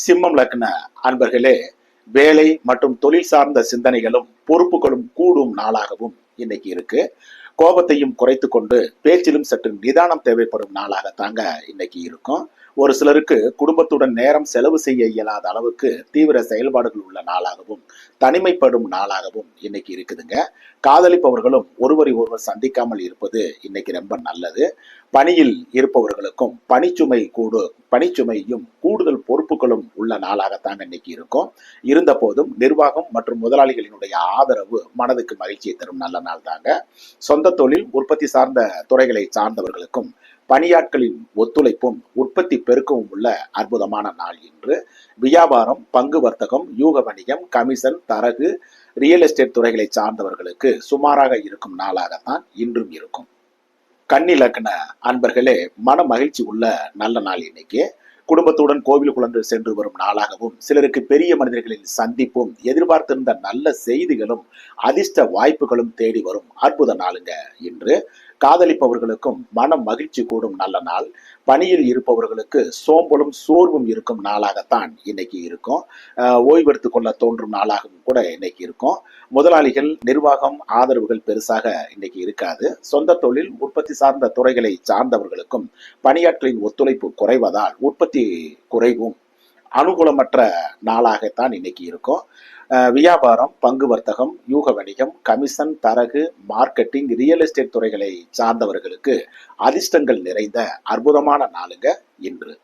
சிம்மம் லக்ன அன்பர்களே, வேலை மற்றும் தொழில் சார்ந்த சிந்தனைகளும் பொறுப்புகளும் கூடும் நாளாகவும் இன்னைக்கு இருக்கு. கோபத்தையும் குறைத்து கொண்டு பேச்சிலும் சற்று நிதானம் தேவைப்படும் நாளாக தாங்க இன்னைக்கு இருக்கும். ஒரு சிலருக்கு குடும்பத்துடன் நேரம் செலவு செய்ய இயலாத அளவுக்கு தீவிர செயல்பாடுகள் உள்ள நாளாகவும் தனிமைப்படும் நாளாகவும் இன்னைக்கு இருக்குதுங்க. காதலிப்பவர்களும் ஒருவரை ஒருவர் சந்திக்காமல் இருப்பது இன்னைக்கு ரொம்ப நல்லது. பணியில் இருப்பவர்களுக்கும் பணிச்சுமையும் கூடுதல் பொறுப்புகளும் உள்ள நாளாகத்தாங்க இன்னைக்கு இருக்கும். இருந்த போதும் நிர்வாகம் மற்றும் முதலாளிகளினுடைய ஆதரவு மனதுக்கு மகிழ்ச்சியை தரும் நல்ல நாள் தாங்க. சொந்த தொழில் உற்பத்தி சார்ந்த துறைகளை சார்ந்தவர்களுக்கும் பணியாட்களின் ஒத்துழைப்பும் உற்பத்தி பெருக்கவும் உள்ள அற்புதமான நாள் இன்று. வியாபாரம், பங்கு வர்த்தகம், யூக வணிகம், கமிஷன், தரகு, ரியல் எஸ்டேட் துறைகளை சார்ந்தவர்களுக்கு சுமாராக இருக்கும் நாளாகத்தான் இன்றும் இருக்கும். கன்னி லக்ன அன்பர்களே, மன மகிழ்ச்சி உள்ள நல்ல நாள் இன்னைக்கு. குடும்பத்துடன் கோவிலுக்குழன்று சென்று வரும் நாளாகவும் சிலருக்கு பெரிய மனிதர்களின் சந்திப்பும் எதிர்பார்த்திருந்த நல்ல செய்திகளும் அதிர்ஷ்ட வாய்ப்புகளும் தேடி வரும் அற்புத நாளுங்க இன்று. காதலிப்பவர்களுக்கும் மன மகிழ்ச்சி கூடும் நல்ல நாள். பணியில் இருப்பவர்களுக்கு சோம்பலும் சோர்வும் இருக்கும் நாளாகத்தான் இன்னைக்கு இருக்கும். ஓய்வெடுத்துக் கொள்ள தோன்றும் நாளாகவும் கூட இன்னைக்கு இருக்கும். முதலாளிகள், நிர்வாகம் ஆதரவுகள் பெருசாக இன்னைக்கு இருக்காது. சொந்த தொழில் உற்பத்தி சார்ந்த துறைகளை சார்ந்தவர்களுக்கும் பணியாட்களின் ஒத்துழைப்பு குறைவதால் உற்பத்தி குறைவும் அனுகூலமற்ற நாளாகத்தான் இன்னைக்கு இருக்கும். வியாபாரம், பங்கு வர்த்தகம், யூக வணிகம், கமிஷன், தரகு, மார்க்கெட்டிங், ரியல் எஸ்டேட் துறைகளை சார்ந்தவர்களுக்கு அதிர்ஷ்டங்கள் நிறைந்த அற்புதமான நாளுங்க இன்று.